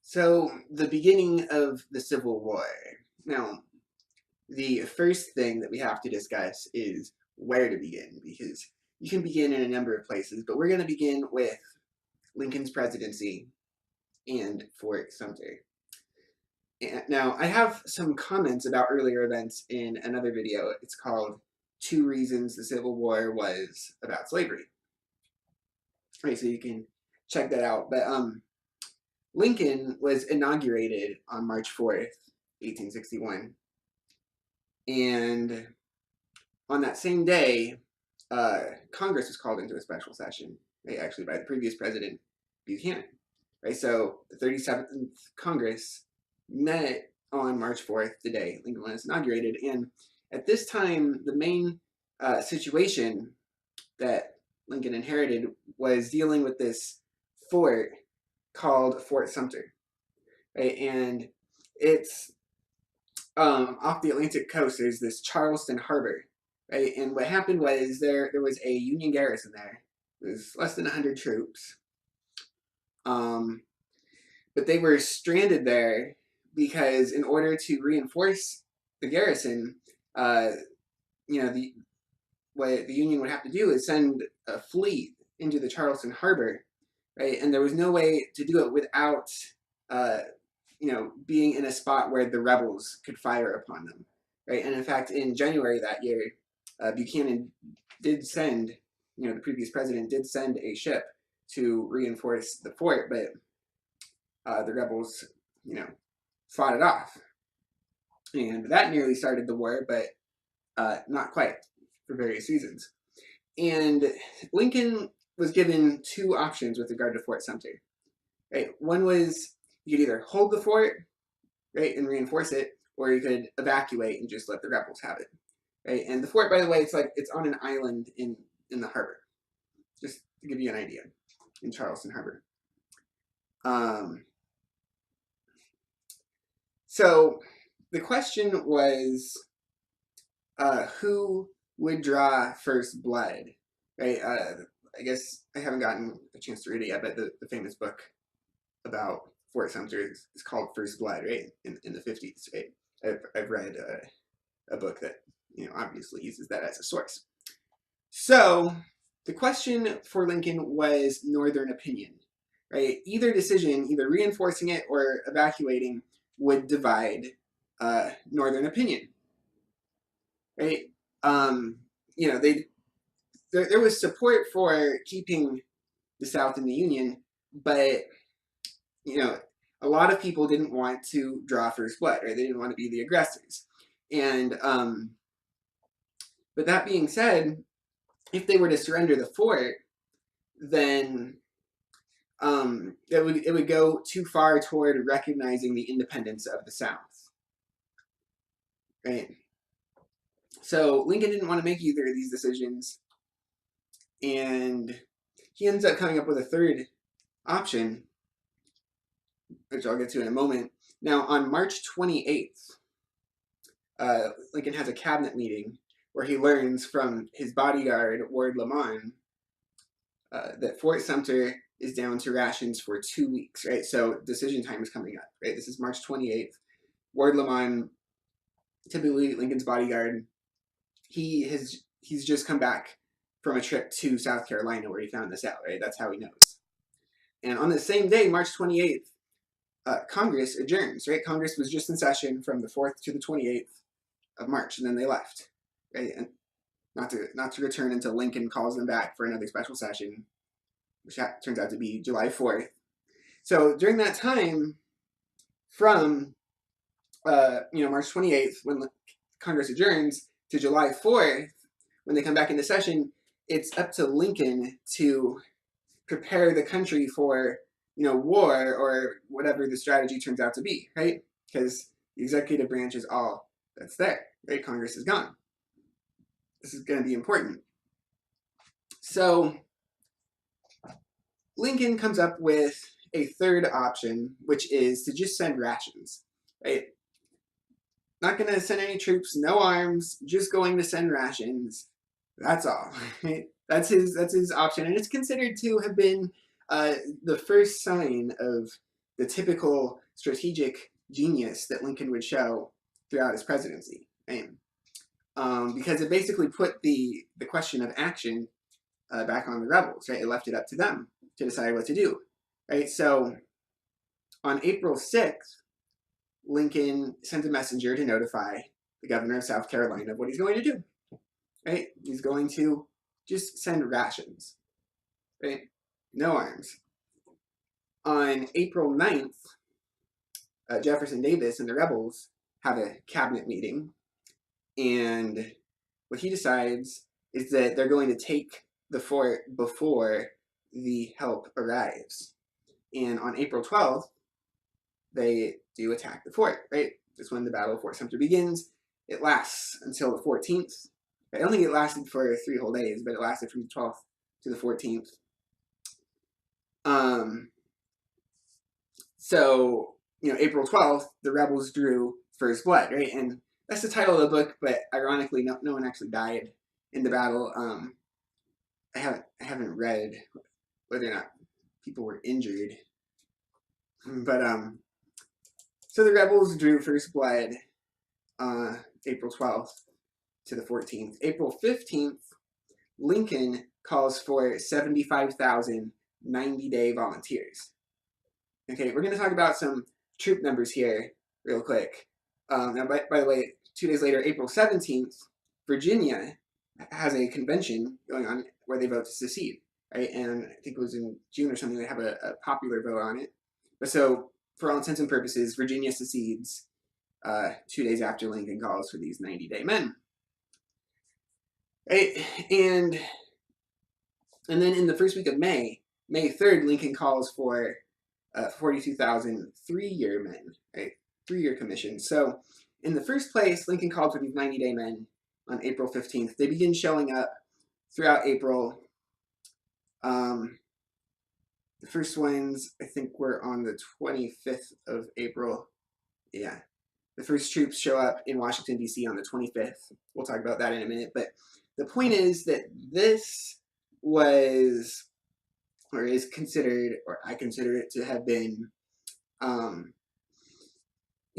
So, the beginning of the Civil War. Now, the first thing that we have to discuss is where to begin, because you can begin in a number of places, but we're going to begin with Lincoln's presidency and Fort Sumter. And now, I have some comments about earlier events in another video. It's called 2 Reasons the Civil War Was About Slavery. Right, so you can check that out. But Lincoln was inaugurated on March 4th, 1861. And on that same day, Congress was called into a special session, right, actually by the previous president, Buchanan. Right, so the 37th Congress met on March 4th, the day Lincoln was inaugurated. And at this time, the main situation that Lincoln inherited was dealing with this fort called Fort Sumter, right? And it's off the Atlantic coast. There's this Charleston harbor, right? And what happened was there was a Union garrison there. It was less than 100 troops, but they were stranded there because in order to reinforce the garrison, what the Union would have to do is send a fleet into the Charleston harbor, right? And there was no way to do it without, being in a spot where the rebels could fire upon them, right? And in fact, in January that year, Buchanan did send, the previous president did send a ship to reinforce the fort, but the rebels, fought it off. And that nearly started the war, but not quite, for various reasons. And Lincoln was given 2 options with regard to Fort Sumter. Right? One was you could either hold the fort, right, and reinforce it, or you could evacuate and just let the rebels have it. Right? And the fort, by the way, it's on an island in the harbor. Just to give you an idea, in Charleston Harbor. So the question was, who would draw first blood, right? I guess I haven't gotten a chance to read it yet, but the famous book about Fort Sumter is called First Blood, right? In the 50s, right? I've read a book that obviously uses that as a source. So the question for Lincoln was Northern opinion, right? Either decision, either reinforcing it or evacuating, would divide Northern opinion. Right? There was support for keeping the South in the Union, but a lot of people didn't want to draw first blood, right? They didn't want to be the aggressors. And but that being said, if they were to surrender the fort, then it would go too far toward recognizing the independence of the South, right? So Lincoln didn't want to make either of these decisions, and he ends up coming up with a third option, which I'll get to in a moment. Now, on March 28th, Lincoln has a cabinet meeting where he learns from his bodyguard, Ward Lamon, that Fort Sumter is down to rations for 2 weeks, right? So decision time is coming up, right? This is March 28th. Ward Lamon, typically Lincoln's bodyguard, he's just come back from a trip to South Carolina where he found this out, right? That's how he knows. And on the same day, March 28th, Congress adjourns, right? Congress was just in session from the 4th to the 28th of March, and then they left, right? And not to return until Lincoln calls them back for another special session, which turns out to be July 4th. So during that time, from March 28th, when Congress adjourns, to July 4th, when they come back into session, it's up to Lincoln to prepare the country for, war or whatever the strategy turns out to be, right? Because the executive branch is all that's there, right? Congress is gone. This is going to be important. So Lincoln comes up with a third option, which is to just send rations, right? Not going to send any troops, no arms, just going to send rations. That's all. Right? That's his option, and it's considered to have been the first sign of the typical strategic genius that Lincoln would show throughout his presidency, right? Because it basically put the question of action back on the rebels, right? It left it up to them to decide what to do, right? So on April 6th, Lincoln sent a messenger to notify the governor of South Carolina of what he's going to do, right? He's going to just send rations, right? No arms. On April 9th, Jefferson Davis and the rebels have a cabinet meeting, and what he decides is that they're going to take the fort before the help arrives. And on April 12th, they do attack the fort, right? That's when the Battle of Fort Sumter begins. It lasts until the 14th. I don't think it lasted for 3 whole days, but it lasted from the 12th to the 14th. So, April 12th, the rebels drew first blood, right? And that's the title of the book, but ironically, no one actually died in the battle. I haven't read whether or not people were injured, but so the rebels drew first blood April 12th to the 14th. April 15th, Lincoln calls for 75,000 90-day volunteers. Okay, we're going to talk about some troop numbers here real quick. Now, by the way, 2 days later, April 17th, Virginia has a convention going on where they vote to secede, right? And I think it was in June or something, they have a popular vote on it. But so, for all intents and purposes, Virginia secedes 2 days after Lincoln calls for these 90-day men. Right? And then in the first week of May 3rd, Lincoln calls for 42,000 3-year men, right? 3-year commissions. So in the first place, Lincoln called for these 90-day men on April 15th. They begin showing up throughout April. The first ones, I think, were on the 25th of April. Yeah. The first troops show up in Washington, D.C. on the 25th. We'll talk about that in a minute. But the point is that this was, or is considered, or I consider it to have been,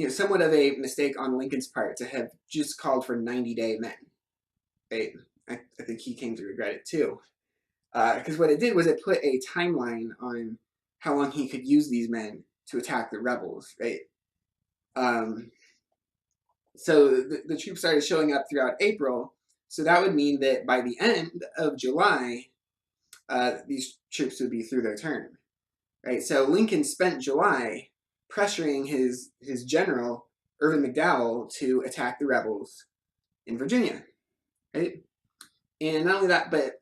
somewhat of a mistake on Lincoln's part to have just called for 90-day men. Right? I think he came to regret it too. Because what it did was it put a timeline on how long he could use these men to attack the rebels, right? So the troops started showing up throughout April, so that would mean that by the end of July, these troops would be through their term, right? So Lincoln spent July pressuring his general, Irvin McDowell, to attack the rebels in Virginia, right? And not only that, but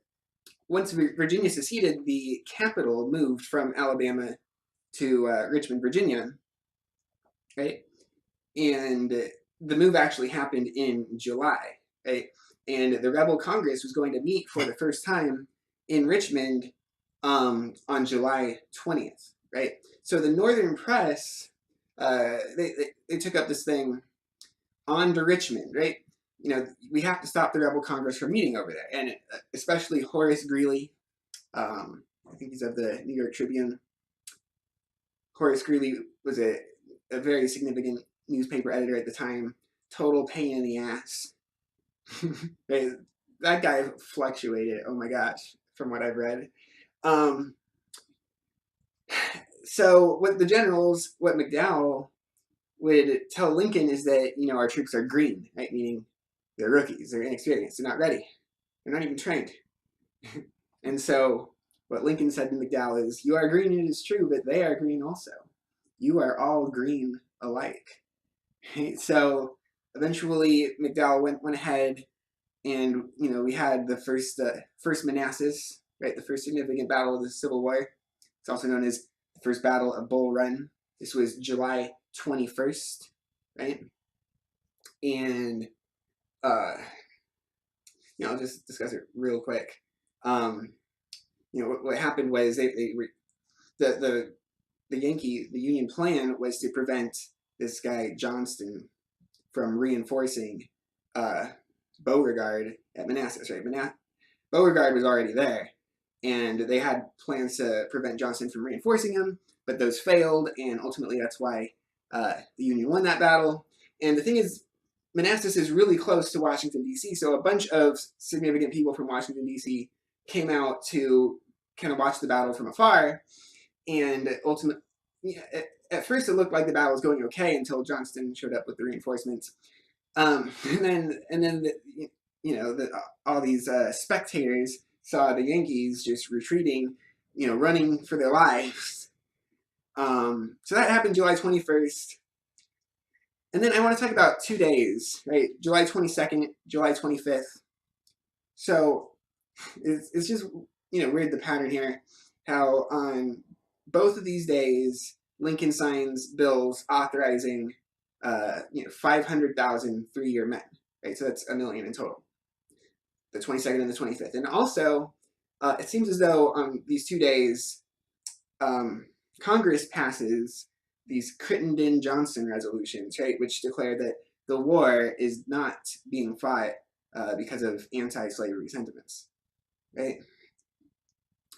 once Virginia seceded, the capital moved from Alabama to Richmond, Virginia, right? And the move actually happened in July, right? And the rebel Congress was going to meet for the first time in Richmond on July 20th, right? So the Northern press, they took up this thing on to Richmond, right? We have to stop the rebel Congress from meeting over there. And especially Horace Greeley, I think he's of the New York Tribune. Horace Greeley was a very significant newspaper editor at the time. Total pain in the ass. Right? That guy fluctuated, oh my gosh, from what I've read. So what the generals, what McDowell would tell Lincoln is that, our troops are green, right? Meaning they're rookies, they're inexperienced, they're not ready, they're not even trained. And so what Lincoln said to McDowell is, you are green, it is true, but they are green also. You are all green alike. Right? So eventually McDowell went ahead, and we had the First Manassas, right? The first significant battle of the Civil War. It's also known as the First Battle of Bull Run. This was July 21st, right? And I'll just discuss it real quick. What happened was the Union plan was to prevent this guy Johnston from reinforcing Beauregard at Manassas, right? Beauregard was already there, and they had plans to prevent Johnston from reinforcing him. but those failed, and ultimately that's why the Union won that battle. And the thing is, Manassas is really close to Washington, D.C., so a bunch of significant people from Washington, D.C. came out to kind of watch the battle from afar, and ultimately, at first it looked like the battle was going okay until Johnston showed up with the reinforcements. And then all these spectators saw the Yankees just retreating, running for their lives. So that happened July 21st. And then I want to talk about 2 days, right? July 22nd, July 25th. So it's just, weird the pattern here, how on both of these days, Lincoln signs bills authorizing 500,000 3-year men, right? So that's 1 million in total, the 22nd and the 25th. And also, it seems as though on these 2 days, Congress passes these Crittenden-Johnston resolutions, right, which declare that the war is not being fought because of anti-slavery sentiments, right?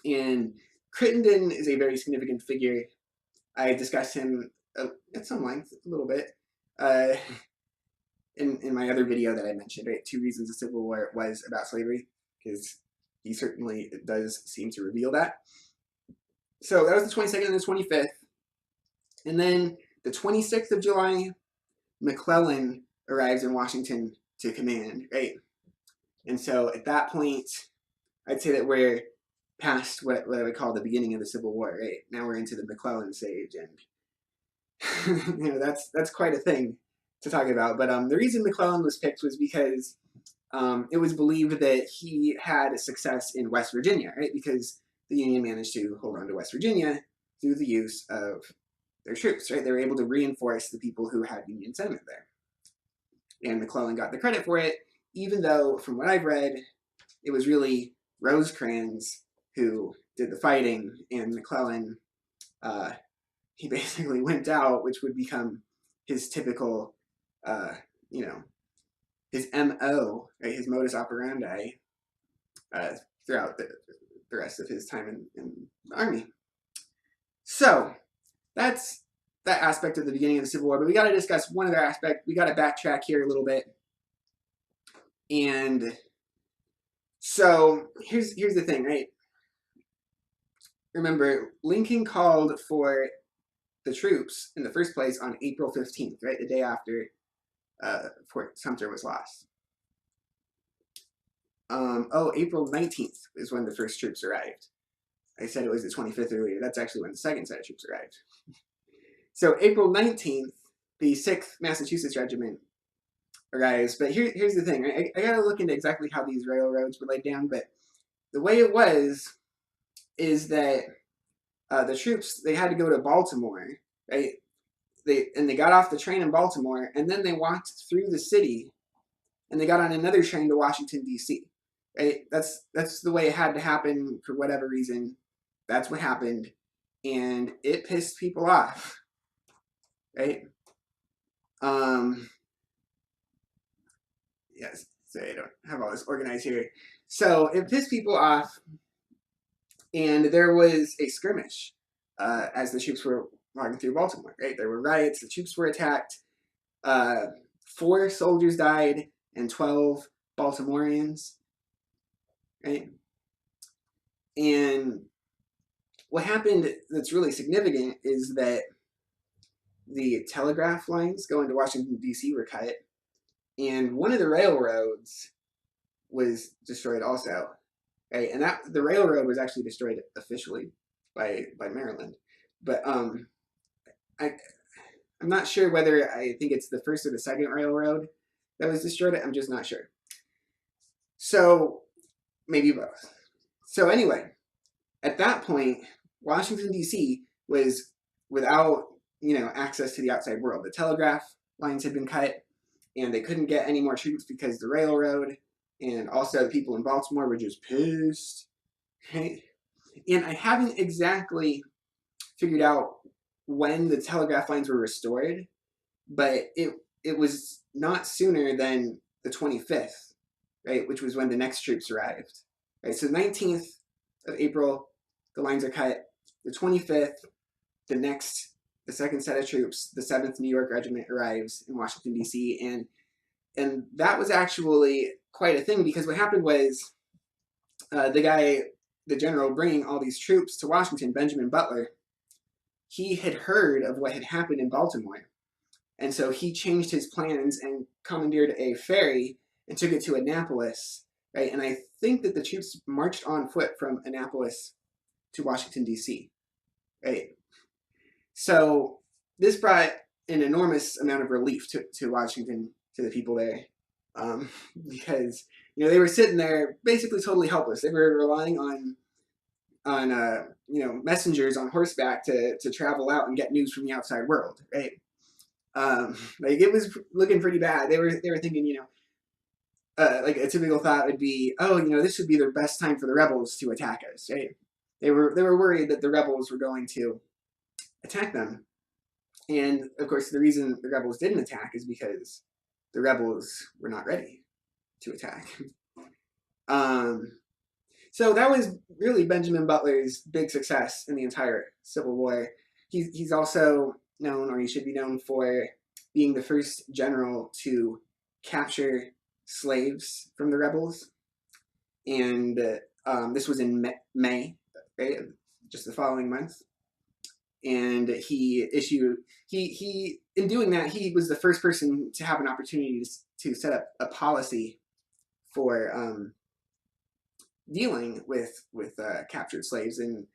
And Crittenden is a very significant figure. I discussed him at some length, a little bit, in my other video that I mentioned, right? 2 reasons the Civil War was about slavery, because he certainly does seem to reveal that. So that was the 22nd and the 25th. And then the 26th of July, McClellan arrives in Washington to command, right? And so at that point, I'd say that we're past what I would call the beginning of the Civil War, right? Now we're into the McClellan stage, and that's quite a thing to talk about. But the reason McClellan was picked was because it was believed that he had a success in West Virginia, right? Because the Union managed to hold on to West Virginia through the use of their troops, right? They were able to reinforce the people who had Union sentiment there. And McClellan got the credit for it, even though, from what I've read, it was really Rosecrans who did the fighting, and McClellan, he basically went out, which would become his typical, his MO, right, his modus operandi, throughout the rest of his time in the Army. So that's that aspect of the beginning of the Civil War, but we got to discuss one other aspect. We got to backtrack here a little bit. And so here's the thing, right? Remember, Lincoln called for the troops in the first place on April 15th, right? The day after Fort Sumter was lost. April 19th is when the first troops arrived. I said it was the 25th earlier. That's actually when the second set of troops arrived. So April 19th, the 6th Massachusetts Regiment arrives. But here's the thing. I got to look into exactly how these railroads were laid down. But the way it was is that the troops, they had to go to Baltimore, right? They got off the train in Baltimore, and then they walked through the city, and they got on another train to Washington, D.C., right? That's the way it had to happen for whatever reason. That's what happened, and it pissed people off, right? Yes, so I don't have all this organized here. So it pissed people off, and there was a skirmish as the troops were walking through Baltimore, right? There were riots, the troops were attacked, 4 soldiers died, and 12 Baltimoreans, right? And what happened that's really significant is that the telegraph lines going to Washington, D.C. were cut, and one of the railroads was destroyed also, right? And the railroad was actually destroyed officially by Maryland. But I'm not sure whether I think it's the first or the second railroad that was destroyed. I'm just not sure. So maybe both. So anyway, at that point, Washington, D.C. was without, access to the outside world. The telegraph lines had been cut, and they couldn't get any more troops because the railroad, and also the people in Baltimore were just pissed, right? And I haven't exactly figured out when the telegraph lines were restored, but it was not sooner than the 25th, right, which was when the next troops arrived. Right, so 19th of April, the lines are cut. The 25th, the second set of troops, the 7th New York Regiment, arrives in Washington, D.C., and that was actually quite a thing, because what happened was the general bringing all these troops to Washington, Benjamin Butler, he had heard of what had happened in Baltimore. And so he changed his plans and commandeered a ferry and took it to Annapolis, right? And I think that the troops marched on foot from Annapolis to Washington, D.C., right? So this brought an enormous amount of relief to Washington, to the people there, because they were sitting there basically totally helpless. They were relying on messengers on horseback to travel out and get news from the outside world, right? Like, it was looking pretty bad. They were thinking, like a typical thought would be, oh, this would be the best time for the rebels to attack us, right? They were worried that the rebels were going to attack them. And of course, the reason the rebels didn't attack is because the rebels were not ready to attack. So that was really Benjamin Butler's big success in the entire Civil War. He's also known, or he should be known, for being the first general to capture slaves from the rebels. And this was in May, right, just the following month. And in doing that, he was the first person to have an opportunity to set up a policy for dealing with captured slaves. And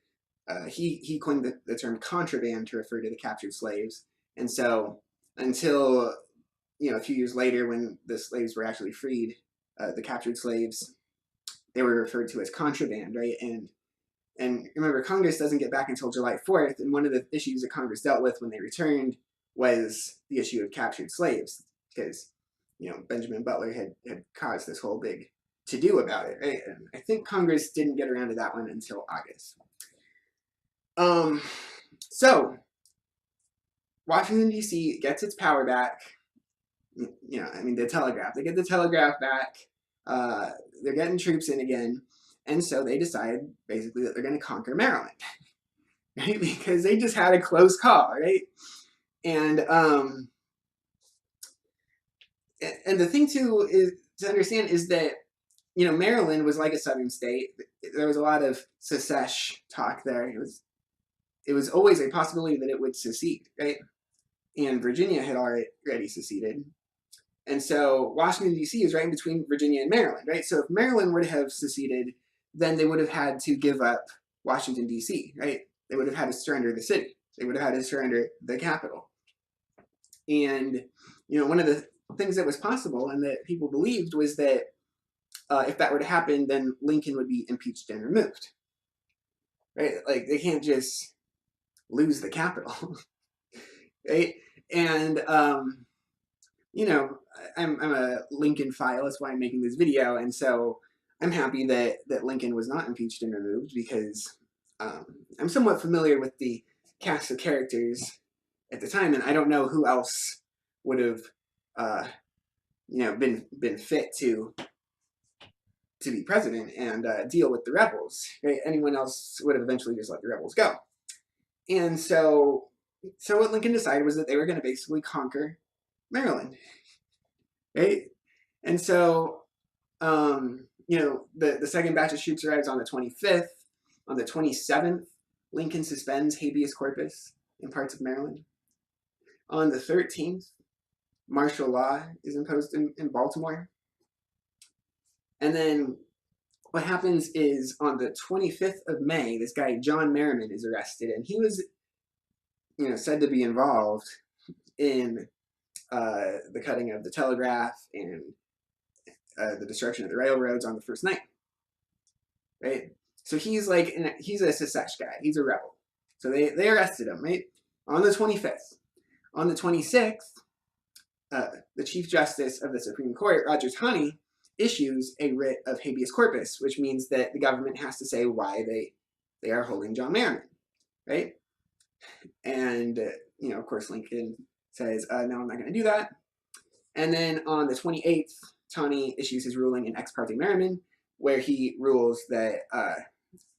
he coined the term contraband to refer to the captured slaves. And so until a few years later, when the slaves were actually freed, the captured slaves, they were referred to as contraband, right? And remember, Congress doesn't get back until July 4th, and one of the issues that Congress dealt with when they returned was the issue of captured slaves, because Benjamin Butler had caused this whole big to-do about it, right? And I think Congress didn't get around to that one until August. So Washington, D.C. gets its power back. The telegraph. They get the telegraph back. They're getting troops in again. And so they decide, basically, that they're going to conquer Maryland, right? Because they just had a close call, right? And the thing, too, is to understand is that, Maryland was like a southern state. There was a lot of secession talk there. It was always a possibility that it would secede, right? And Virginia had already seceded. And so Washington, D.C. is right in between Virginia and Maryland, right? So if Maryland would have seceded, then they would have had to give up Washington, D.C., right? They would have had to surrender the city. They would have had to surrender the capital. And, one of the things that was possible and that people believed was that if that were to happen, then Lincoln would be impeached and removed, right? Like, they can't just lose the capital, right? And, I'm a Lincoln file. That's why I'm making this video. And so I'm happy that Lincoln was not impeached and removed, because I'm somewhat familiar with the cast of characters at the time, and I don't know who else would have, been fit to be president and deal with the rebels. Right? Anyone else would have eventually just let the rebels go. And so what Lincoln decided was that they were going to basically conquer Maryland, right? And so, the second batch of troops arrives on the 25th. On the 27th, Lincoln suspends habeas corpus in parts of Maryland. On the 13th, martial law is imposed in Baltimore. And then what happens is on the 25th of May, this guy, John Merriman, is arrested. And he was, said to be involved in the cutting of the telegraph and the destruction of the railroads on the first night, right? So he's a secession guy. He's a rebel. So they arrested him, right? On the 25th. On the 26th, the Chief Justice of the Supreme Court, Roger Taney, issues a writ of habeas corpus, which means that the government has to say why they are holding John Merriman, right? And, of course, Lincoln says, no, I'm not going to do that. And then on the 28th, Taney issues his ruling in Ex parte Merriman, where he rules that,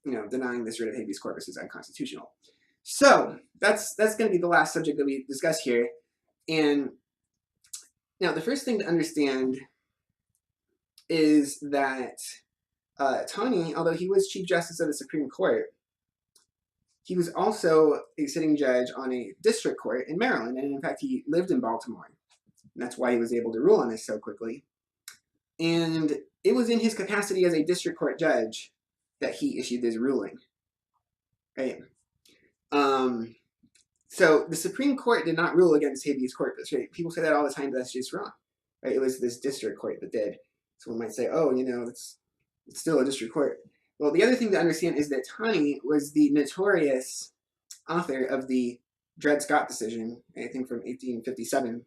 denying this writ of habeas corpus is unconstitutional. So that's going to be the last subject that we discuss here. And now the first thing to understand is that Taney, although he was Chief Justice of the Supreme Court, he was also a sitting judge on a district court in Maryland, and in fact, he lived in Baltimore. And that's why he was able to rule on this so quickly. And it was in his capacity as a district court judge that he issued this ruling, right? So the Supreme Court did not rule against habeas corpus, right? People say that all the time, but that's just wrong, right? It was this district court that did. So one might say, oh, you know, it's still a district court. Well, the other thing to understand is that Taney was the notorious author of the Dred Scott decision, I think from 1857,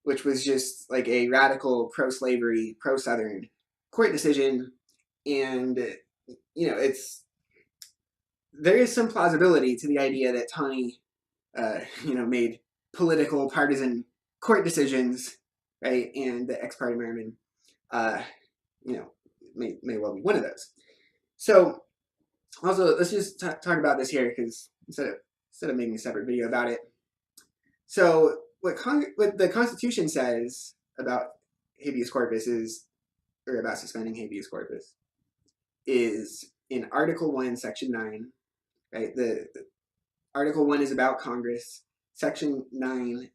which was just like a radical pro-slavery, pro-Southern court decision. And, you know, there is some plausibility to the idea that Taney, you know, made political, partisan court decisions, right? And the ex parte Merriman, you know, may well be one of those. So, also, let's just talk about this here, because instead of making a separate video about it. So, what the Constitution says about habeas corpus is, or about suspending habeas corpus, is in Article 1, Section 9, right? The Article 1 is about Congress. Section 9,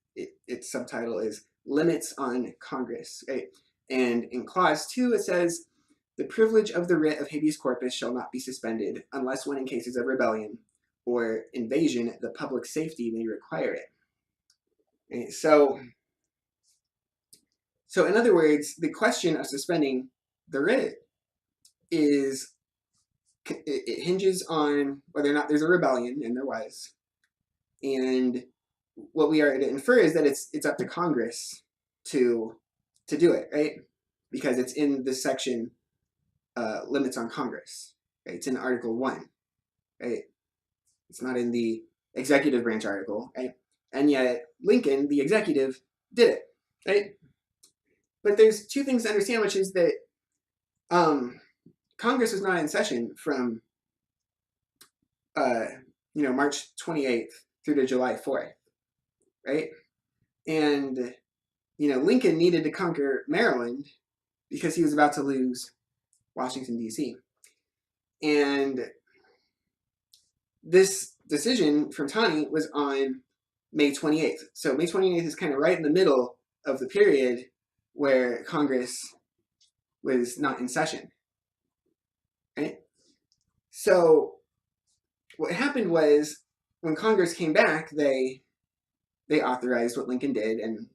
its subtitle is Limits on Congress, right? And in Clause 2, it says, the privilege of the writ of habeas corpus shall not be suspended unless when in cases of rebellion or invasion, the public safety may require it. Okay, so in other words, the question of suspending the writ it hinges on whether or not there's a rebellion, and there was. And what we are to infer is that it's up to Congress to do it, right? Because it's in this section, limits on Congress, right? It's in Article 1, right? It's not in the executive branch article, right? And yet Lincoln, the executive, did it, right? But there's two things to understand, which is that Congress was not in session from you know, March 28th through to July 4th, right? And you know, Lincoln needed to conquer Maryland because he was about to lose Washington, D.C. And this decision from Taney was on May 28th. So May 28th is kind of right in the middle of the period where Congress was not in session, right? So what happened was when Congress came back, they authorized what Lincoln did, and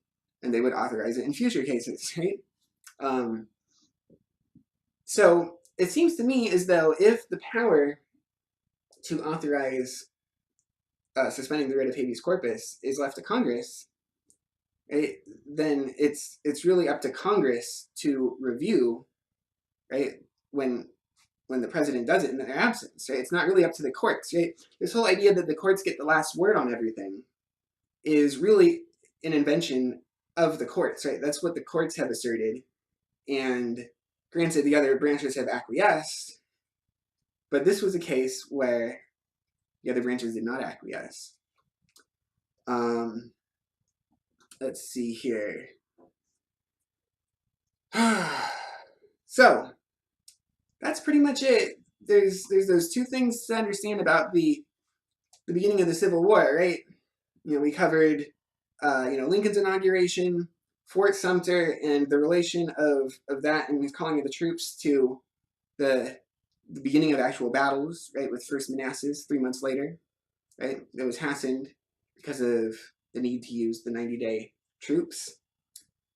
they would authorize it in future cases, right? So it seems to me as though if the power to authorize suspending the writ of habeas corpus is left to Congress, right, then it's really up to Congress to review, right, when the president does it in their absence, right? It's not really up to the courts, right? This whole idea that the courts get the last word on everything is really an invention of the courts, right? That's what the courts have asserted, and granted, the other branches have acquiesced, but this was a case where the other branches did not acquiesce. Let's see here. So that's pretty much it. There's those two things to understand about the beginning of the Civil War, right? You know, we covered you know, Lincoln's inauguration, Fort Sumter, and the relation of that and his calling of the troops to the beginning of actual battles, right, with First Manassas 3 months later, right? That was hastened because of the need to use the 90-day troops,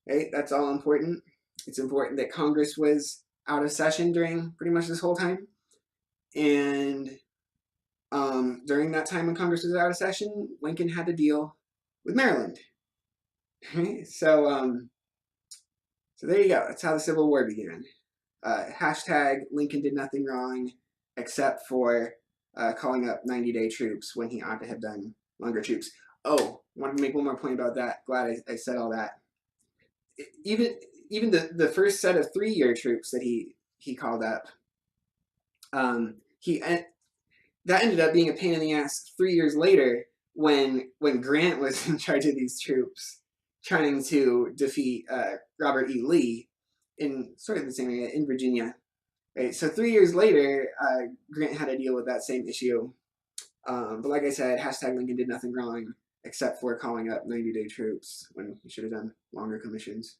right? That's all important. It's important that Congress was out of session during pretty much this whole time. And during that time when Congress was out of session, Lincoln had to deal with Maryland. Right? So there you go. That's how the Civil War began. Hashtag Lincoln did nothing wrong except for calling up 90-day troops when he ought to have done longer troops. Oh, I wanted to make one more point about that. Glad I said all that. Even the first set of 3-year troops that he called up, that ended up being a pain in the ass 3 years later when Grant was in charge of these troops trying to defeat Robert E. Lee in sort of the same area in Virginia. Right, so 3 years later, Grant had to deal with that same issue. But like I said, hashtag Lincoln did nothing wrong except for calling up 90-day troops when he should have done longer commissions.